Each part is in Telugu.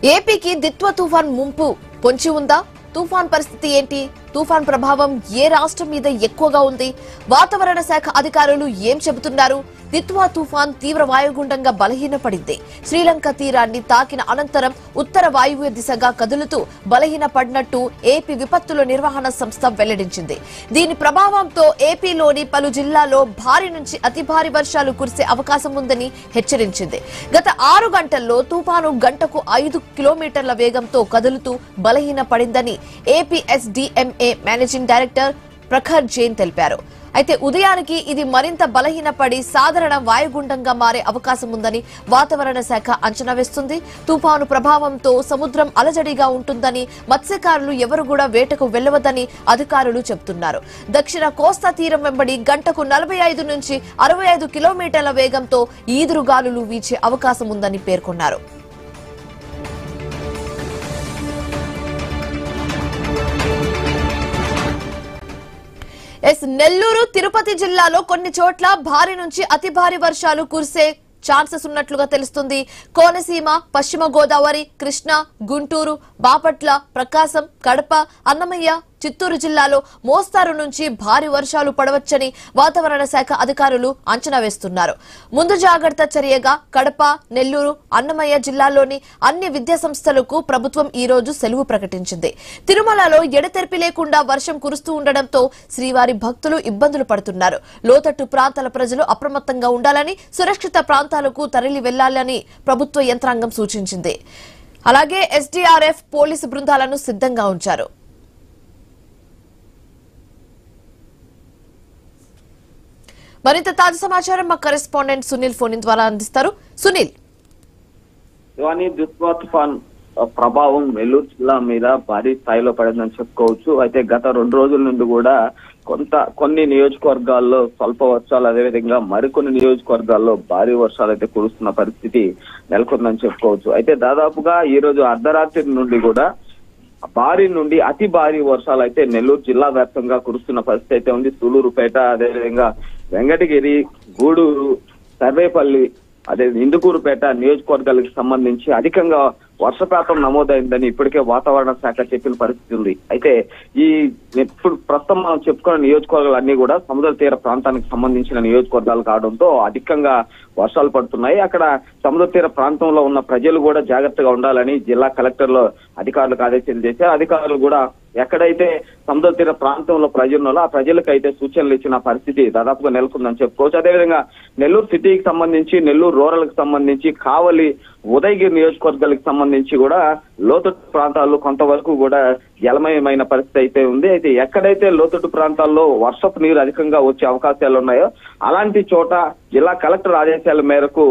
ఏపీకి దిత్వా తుఫాన్ ముంపు పొంచి ఉందా? తుఫాన్ పరిస్థితి ఏంటి? తుఫాన్ ప్రభావం ఏ రాష్ట్రం మీద ఎక్కువగా ఉంది? వాతావరణ శాఖ అధికారులు ఏం చెబుతున్నారు? దిత్వా తుఫాన్ తీవ్ర వాయుగుండంగా బలహీనపడింది. శ్రీలంక తీరాన్ని తాకిన అనంతరం ఉత్తర వాయువ్య దిశగా కదులుతూ బలహీనపడినట్టు ఏపీ విపత్తుల నిర్వహణ సంస్థ వెల్లడించింది. దీని ప్రభావంతో ఏపీలోని పలు జిల్లాల్లో భారీ నుంచి అతి భారీ వర్షాలు కురిసే అవకాశం ఉందని హెచ్చరించింది. గత 6 గంటల్లో తుఫాను గంటకు 5 కిలోమీటర్ల వేగంతో కదులుతూ బలహీనపడిందని ఏపీఎస్డీఎంఏ మేనేజింగ్ డైరెక్టర్ ప్రఖర్ జైన్ తెలిపారు. అయితే ఉదయానికి ఇది మరింత బలహీనపడి సాధారణ వాయుగుండంగా మారే అవకాశం ఉందని వాతావరణ శాఖ అంచనా వేస్తుంది. తుఫాను ప్రభావంతో సముద్రం అలజడిగా ఉంటుందని, మత్స్యకారులు ఎవరు కూడా వేటకు వెళ్లవద్దని అధికారులు చెబుతున్నారు. దక్షిణ కోస్తా తీరం వెంబడి గంటకు 45 నుంచి 65 కిలోమీటర్ల వేగంతో ఈదురుగాలులు వీచే అవకాశం ఉందని పేర్కొన్నారు. నెల్లూరు, తిరుపతి జిల్లాలో కొన్ని చోట్ల భారీ నుంచి అతి భారీ వర్షాలు కురిసే ఛాన్సెస్ ఉన్నట్లుగా తెలుస్తుంది. కోనసీమ, పశ్చిమ గోదావరి, కృష్ణా, గుంటూరు, బాపట్ల, ప్రకాశం, కడప, అన్నమయ్య, చిత్తూరు జిల్లాలో మోస్తారు నుంచి భారీ వర్షాలు పడవచ్చని వాతావరణ శాఖ అధికారులు అంచనా వేస్తున్నారు. ముందు జాగ్రత్త చర్యగా కడప, నెల్లూరు, అన్నమయ్య జిల్లాల్లోని అన్ని విద్యా సంస్థలకు ప్రభుత్వం ఈ రోజు సెలవు ప్రకటించింది. తిరుమలలో ఎడతెరిపి లేకుండా వర్షం కురుస్తూ ఉండడంతో శ్రీవారి భక్తులు ఇబ్బందులు పడుతున్నారు. లోతట్టు ప్రాంతాల ప్రజలు అప్రమత్తంగా ఉండాలని, సురక్షిత ప్రాంతాలకు తరలి వెళ్లాలని ప్రభుత్వ యంత్రాంగం సూచించింది. అలాగే ఎస్డీఆర్ఎఫ్ పోలీసు బృందాలను సిద్ధంగా ఉంచారు. మరింత తాజా సమాచారం మా కరెస్పాండెంట్ సునీల్ ఫోన్ ద్వారా అందిస్తారు. సునీల్, దిత్వా తుఫాన్ ప్రభావం నెల్లూరు జిల్లా మీద భారీ స్థాయిలో పడిందని చెప్పుకోవచ్చు. అయితే గత 2 రోజుల నుండి కూడా కొన్ని నియోజకవర్గాల్లో స్వల్ప వర్షాలు, అదేవిధంగా మరికొన్ని నియోజకవర్గాల్లో భారీ వర్షాలు అయితే కురుస్తున్న పరిస్థితి నెలకొందని చెప్పుకోవచ్చు. అయితే దాదాపుగా ఈ రోజు అర్ధరాత్రి నుండి కూడా భారీ నుండి అతి భారీ వర్షాలు అయితే నెల్లూరు జిల్లా వ్యాప్తంగా కురుస్తున్న పరిస్థితి అయితే ఉంది. సూలూరుపేట, అదేవిధంగా వెంకటగిరి, గూడూరు, సర్వేపల్లి, అదే ఇందుకూరుపేట నియోజకవర్గాలకు సంబంధించి అధికంగా వర్షపాతం నమోదైందని ఇప్పటికే వాతావరణ శాఖ చెప్పిన పరిస్థితి ఉంది. అయితే ఇప్పుడు ప్రస్తుతం మనం చెప్పుకున్న నియోజకవర్గాలన్నీ కూడా సముద్ర తీర ప్రాంతానికి సంబంధించిన నియోజకవర్గాలు కావడంతో అధికంగా వర్షాలు పడుతున్నాయి. అక్కడ సముద్ర తీర ప్రాంతంలో ఉన్న ప్రజలు కూడా జాగ్రత్తగా ఉండాలని జిల్లా కలెక్టర్లు అధికారులకు ఆదేశాలు చేశారు. అధికారులు కూడా ఎక్కడైతే సముద్ర తీర ప్రాంతంలో ప్రజలున్నారో ఆ ప్రజలకైతే సూచనలు ఇచ్చిన పరిస్థితి దాదాపుగా నెలకొందని చెప్పుకోవచ్చు. అదేవిధంగా నెల్లూరు సిటీకి సంబంధించి, నెల్లూరు రూరల్ కి సంబంధించి, కావలి, ఉదయగిరి నియోజకవర్గాలకు సంబంధించి కూడా లోతట్టు ప్రాంతాల్లో కొంతవరకు కూడా జలమయమైన పరిస్థితి అయితే ఉంది. అయితే ఎక్కడైతే లోతట్టు ప్రాంతాల్లో వర్షపు నీరు అధికంగా వచ్చే అవకాశాలు ఉన్నాయో అలాంటి చోట జిల్లా కలెక్టర్ ఆదేశాల మేరకు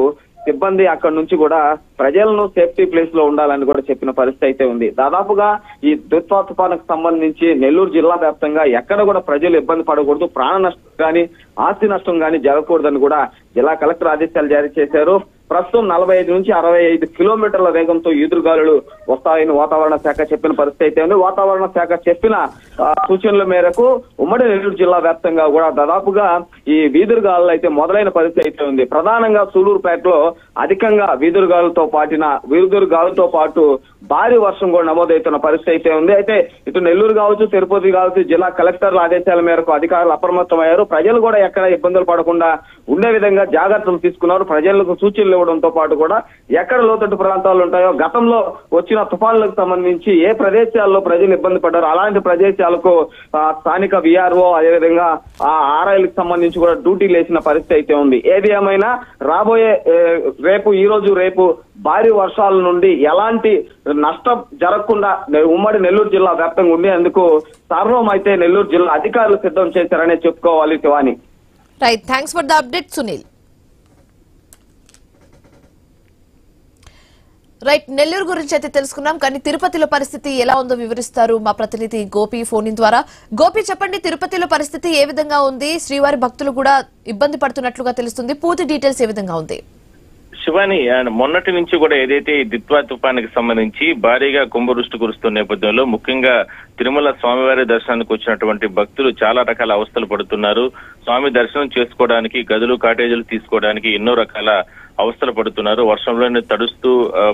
సిబ్బంది అక్కడ నుంచి కూడా ప్రజలను సేఫ్టీ ప్లేస్ లో ఉండాలని కూడా చెప్పిన పరిస్థితి అయితే ఉంది. దాదాపుగా ఈ దిత్వా తుఫానుకు సంబంధించి నెల్లూరు జిల్లా వ్యాప్తంగా ఎక్కడ కూడా ప్రజలు ఇబ్బంది పడకూడదు, ప్రాణ నష్టం కానీ ఆస్తి నష్టం కానీ జరగకూడదని కూడా జిల్లా కలెక్టర్ ఆదేశాలు జారీ చేశారు. ప్రస్తుతం 45 నుంచి 65 కిలోమీటర్ల వేగంతో ఈదురుగాలులు వస్తాయని వాతావరణ శాఖ చెప్పిన పరిస్థితి అయితే ఉంది. వాతావరణ శాఖ చెప్పిన సూచనల మేరకు ఉమ్మడి నెల్లూరు జిల్లా వ్యాప్తంగా కూడా దాదాపుగా ఈ వీదురుగాలు అయితే మొదలైన పరిస్థితి అయితే ఉంది. ప్రధానంగా సూలూరుపేటలో అధికంగా వీదురుగాలుతో పాటు భారీ వర్షం కూడా నమోదవుతున్న పరిస్థితి అయితే ఉంది. అయితే ఇటు నెల్లూరు కావచ్చు, తిరుపతి కావచ్చు, జిల్లా కలెక్టర్ల ఆదేశాల మేరకు అధికారులు అప్రమత్తమయ్యారు. ప్రజలు కూడా ఎక్కడ ఇబ్బందులు పడకుండా ఉండే విధంగా జాగ్రత్తలు తీసుకున్నారు. ప్రజలకు సూచనలు ఇవ్వడంతో పాటు కూడా ఎక్కడ లోతట్టు ప్రాంతాలు ఉంటాయో, గతంలో వచ్చిన తుఫాన్లకు సంబంధించి ఏ ప్రదేశాల్లో ప్రజలు ఇబ్బంది పడ్డారో అలాంటి ప్రదేశాలకు స్థానిక విఆర్ఓ, అదేవిధంగా ఆర్ఐలకు సంబంధించి కూడా డ్యూటీలు వేసిన పరిస్థితి అయితే ఉంది. ఏది ఏమైనా రాబోయే రేపు భారీ వర్షాల నుండి ఎలాంటి నష్టం జరగకుండా ఉమ్మడి నెల్లూరు జిల్లా వ్యాప్తంగా ఉండేందుకు సర్వం అయితే నెల్లూరు జిల్లా అధికారులు సిద్ధం చేశారనే చెప్పుకోవాలి. Shivani, right, thanks for the update Sunil. Right, Nellore గురించి అయితే తెలుసుకున్నాం, కానీ తిరుపతిలో పరిస్థితి ఎలా ఉందో వివరిస్తారు మా ప్రతినిధి గోపి ఫోన్ ద్వారా. గోపి, చెప్పండి, తిరుపతిలో పరిస్థితి ఏ విధంగా ఉంది? శ్రీవారి భక్తులు కూడా ఇబ్బంది పడుతున్నట్లుగా తెలుస్తుంది. పూర్తి డీటెయిల్స్ ఏ విధంగా ఉంది? శివాని, మొన్నటి నుంచి కూడా ఏదైతే దిత్వా తుఫానికి సంబంధించి భారీగా కుంభవృష్టి కురుస్తున్న నేపథ్యంలో ముఖ్యంగా తిరుమల స్వామివారి దర్శనానికి వచ్చినటువంటి భక్తులు చాలా రకాల అవస్థలు పడుతున్నారు. స్వామి దర్శనం చేసుకోవడానికి గదులు, కాటేజీలు తీసుకోవడానికి ఎన్నో రకాల అవస్థలు పడుతున్నారు. వర్షంలోనే తడుస్తూ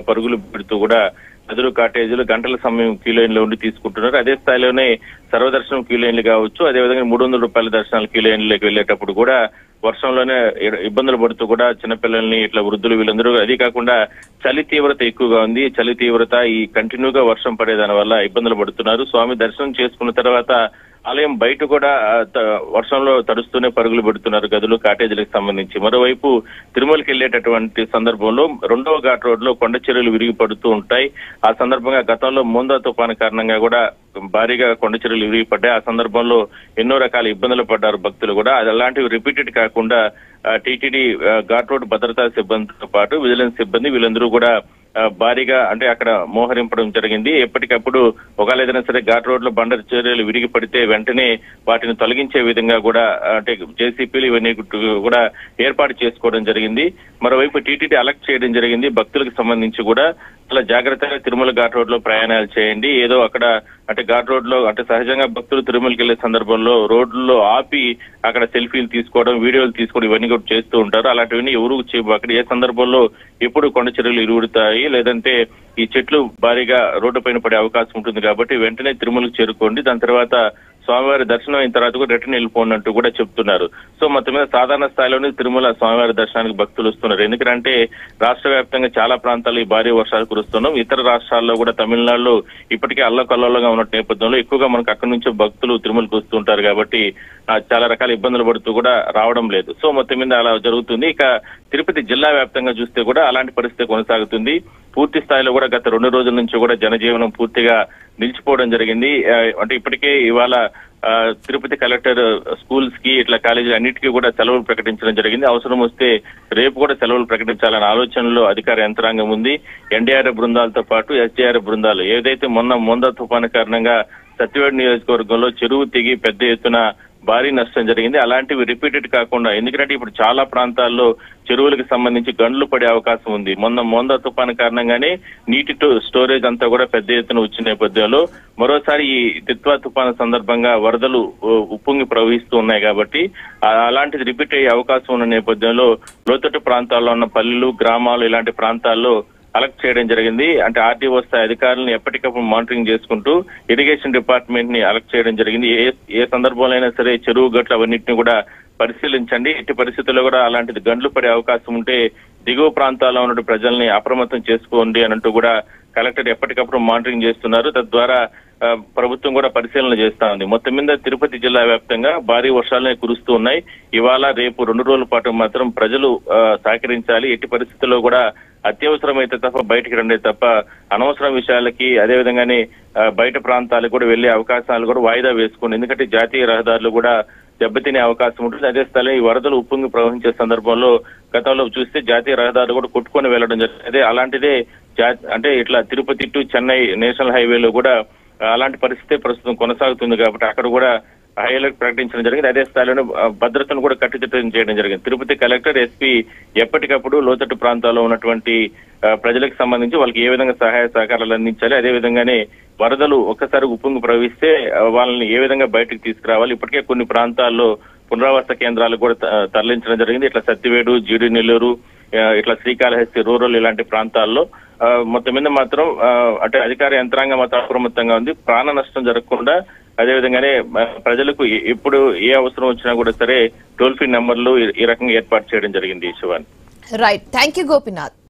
పరుగులు పెడుతూ కూడా గదులు కాటేజీలు గంటల సమయం క్యూ లైన్ లో ఉండి తీసుకుంటున్నారు. అదే స్థాయిలోనే సర్వదర్శనం క్యూ లైన్లు కావచ్చు, అదేవిధంగా 300 రూపాయల దర్శనాలు క్యూ లైన్లోకి వెళ్లేటప్పుడు కూడా వర్షంలోనే ఇబ్బందులు పడుతూ కూడా చిన్నపిల్లల్ని ఇట్లా వృద్ధులు వీళ్ళందరూ, అది కాకుండా చలి తీవ్రత ఎక్కువగా ఉంది. చలి తీవ్రత ఈ కంటిన్యూగా వర్షం పడేదాని వల్ల ఇబ్బందులు పడుతున్నారు. స్వామి దర్శనం చేసుకున్న తర్వాత ఆలయం బయట కూడా వర్షంలో తడుస్తూనే పరుగులు పెడుతున్నారు గదులు కాటేజీలకు సంబంధించి. మరోవైపు తిరుమలకి వెళ్లేటటువంటి సందర్భంలో 2వ ఘాట్ రోడ్ లో కొండ చర్యలు విరిగి పడుతూ ఉంటాయి. ఆ సందర్భంగా గతంలో మోందా తుఫాను కారణంగా కూడా భారీగా కొండ చర్యలు విరిగి పడ్డాయి. ఆ సందర్భంలో ఎన్నో రకాల ఇబ్బందులు పడ్డారు భక్తులు కూడా. అది అలాంటివి రిపీటెడ్ కాకుండా టీటీడీ ఘాట్ రోడ్ భద్రతా సిబ్బందితో పాటు విజిలెన్స్ సిబ్బంది వీళ్ళందరూ కూడా భారీగా అంటే అక్కడ మోహరింపడం జరిగింది. ఎప్పటికప్పుడు ఒకవేళ ఏదైనా సరే ఘాట్ రోడ్ లో బండ చర్యలు విరిగి పడితే వెంటనే వాటిని తొలగించే విధంగా కూడా అంటే జేసీపీలు ఇవన్నీ కూడా ఏర్పాటు చేసుకోవడం జరిగింది. మరోవైపు టీటీడీ అలర్ట్ చేయడం జరిగింది. భక్తులకు సంబంధించి కూడా చాలా జాగ్రత్తగా తిరుమల ఘాట్ రోడ్ లో ప్రయాణాలు చేయండి. ఏదో అక్కడ అంటే ఘాట్ రోడ్ లో అంటే సహజంగా భక్తులు తిరుమలకి వెళ్లే సందర్భంలో రోడ్లలో ఆపి అక్కడ సెల్ఫీలు తీసుకోవడం, వీడియోలు తీసుకోవడం ఇవన్నీ కూడా చేస్తూ ఉంటారు. అలాంటివన్నీ ఎవరు అక్కడ ఏ సందర్భంలో ఎప్పుడు కొండ చర్యలు ఇరుగుతాయి, లేదంటే ఈ చెట్లు భారీగా రోడ్డు పైన పడే అవకాశం ఉంటుంది కాబట్టి వెంటనే తిరుమలకు చేరుకోండి. దాని తర్వాత స్వామివారి దర్శనం అయిన తర్వాత కూడా రిటర్న్ వెళ్ళిపోండి అంటూ కూడా చెప్తున్నారు. సో మొత్తం మీద సాధారణ స్థాయిలోనే తిరుమల స్వామివారి దర్శనానికి భక్తులు వస్తున్నారు. ఎందుకంటే రాష్ట్ర వ్యాప్తంగా చాలా ప్రాంతాల్లో ఈ భారీ వర్షాలు కురుస్తున్నాం. ఇతర రాష్ట్రాల్లో కూడా తమిళనాడులో ఇప్పటికే అల్లకల్లోలంగా ఉన్న నేపథ్యంలో ఎక్కువగా మనకు అక్కడి నుంచే భక్తులు తిరుమలకు వస్తుంటారు కాబట్టి చాలా రకాల ఇబ్బందులు పడుతూ కూడా రావడం లేదు. సో మొత్తం మీద అలా జరుగుతుంది. ఇక తిరుపతి జిల్లా వ్యాప్తంగా చూస్తే కూడా అలాంటి పరిస్థితి కొనసాగుతుంది. పూర్తి స్థాయిలో కూడా గత 2 రోజుల నుంచి కూడా జనజీవనం పూర్తిగా నిలిచిపోవడం జరిగింది. అంటే ఇప్పటికే ఇవాళ తిరుపతి కలెక్టర్ స్కూల్స్ కి ఇట్లా కాలేజీలు అన్నిటికీ కూడా సెలవులు ప్రకటించడం జరిగింది. అవసరం వస్తే రేపు కూడా సెలవులు ప్రకటించాలనే ఆలోచనలో అధికార యంత్రాంగం ఉంది. ఎన్డీఆర్ఎఫ్ బృందాలతో పాటు ఎస్డీఆర్ఎఫ్ బృందాలు ఏదైతే మొన్న మోందా తుఫాను కారణంగా సత్యవేడు నియోజకవర్గంలో చెరువు తెగి పెద్ద ఎత్తున భారీ నష్టం జరిగింది. అలాంటివి రిపీటెడ్ కాకుండా, ఎందుకంటే ఇప్పుడు చాలా ప్రాంతాల్లో చెరువులకు సంబంధించి గండ్లు పడే అవకాశం ఉంది. మొన్న మోందా తుఫాను కారణంగానే నీటి స్టోరేజ్ అంతా కూడా పెద్ద ఎత్తున వచ్చిన నేపథ్యంలో మరోసారి ఈ దిత్వా తుఫాను సందర్భంగా వరదలు ఉప్పొంగి ప్రవహిస్తూ ఉన్నాయి కాబట్టి అలాంటిది రిపీట్ అయ్యే అవకాశం ఉన్న నేపథ్యంలో లోతట్టు ప్రాంతాల్లో ఉన్న పల్లెలు, గ్రామాలు ఇలాంటి ప్రాంతాల్లో అలర్ట్ చేయడం జరిగింది. అంటే ఆర్డీఓ స్థాయి అధికారులను ఎప్పటికప్పుడు మానిటరింగ్ చేసుకుంటూ ఇరిగేషన్ డిపార్ట్మెంట్ ని అలర్ట్ చేయడం జరిగింది. ఏ సందర్భంలో అయినా సరే చెరువు గట్లు అవన్నింటినీ కూడా పరిశీలించండి. ఎట్టి పరిస్థితుల్లో కూడా అలాంటిది గండ్లు పడే అవకాశం ఉంటే దిగువ ప్రాంతాల్లో ఉన్న ప్రజల్ని అప్రమత్తం చేసుకోండి అనంటూ కూడా కలెక్టర్ ఎప్పటికప్పుడు మానిటరింగ్ చేస్తున్నారు. తద్వారా ప్రభుత్వం కూడా పరిశీలన చేస్తా ఉంది. మొత్తం మీద తిరుపతి జిల్లా వ్యాప్తంగా భారీ వర్షాలనే కురుస్తూ ఉన్నాయి. ఇవాళ రేపు 2 రోజుల పాటు మాత్రం ప్రజలు సహకరించాలి. ఎట్టి పరిస్థితుల్లో కూడా అత్యవసరమైతే తప్ప బయటికి రండి తప్ప అనవసర విషయాలకి అదేవిధంగానే బయట ప్రాంతాలకు కూడా వెళ్లే అవకాశాలు కూడా వాయిదా వేసుకోండి. ఎందుకంటే జాతీయ రహదారులు కూడా దెబ్బతినే అవకాశం ఉంటుంది. అదే స్థలం ఈ వరదలు ఉప్పొంగి ప్రవహించే సందర్భంలో గతంలో చూస్తే జాతీయ రహదారులు కూడా కొట్టుకొని వెళ్లడం జరిగింది. అదే అలాంటిదే అంటే ఇట్లా తిరుపతి టు చెన్నై నేషనల్ హైవేలో కూడా అలాంటి పరిస్థితి ప్రస్తుతం కొనసాగుతుంది కాబట్టి అక్కడ కూడా హై అలర్ట్ ప్రకటించడం జరిగింది. అదే స్థాయిలోనే భద్రతను కూడా కట్టుదిట్టం చేయడం జరిగింది. తిరుపతి కలెక్టర్, ఎస్పీ ఎప్పటికప్పుడు లోతట్టు ప్రాంతాల్లో ఉన్నటువంటి ప్రజలకు సంబంధించి వాళ్ళకి ఏ విధంగా సహాయ సహకారాలు అందించాలి, అదేవిధంగానే వరదలు ఒక్కసారి ఉప్పొంగి ప్రవహిస్తే వాళ్ళని ఏ విధంగా బయటకు తీసుకురావాలి. ఇప్పటికే కొన్ని ప్రాంతాల్లో పునరావాస కేంద్రాలు కూడా తరలించడం జరిగింది. ఇట్లా సత్తివేడు, జీడి నెల్లూరు, ఇట్లా శ్రీకాళహస్తి రూరల్ ఇలాంటి ప్రాంతాల్లో మొత్తం మీద మాత్రం అంటే అధికార యంత్రాంగం మాత్రం అప్రమత్తంగా ఉంది. ప్రాణ నష్టం జరగకుండా అదేవిధంగానే ప్రజలకు ఎప్పుడు ఏ అవసరం వచ్చినా కూడా సరే టోల్ ఫ్రీ నెంబర్లు ఈ రకంగా ఏర్పాటు చేయడం జరిగింది. Shivani. Right, thank you Gopinath.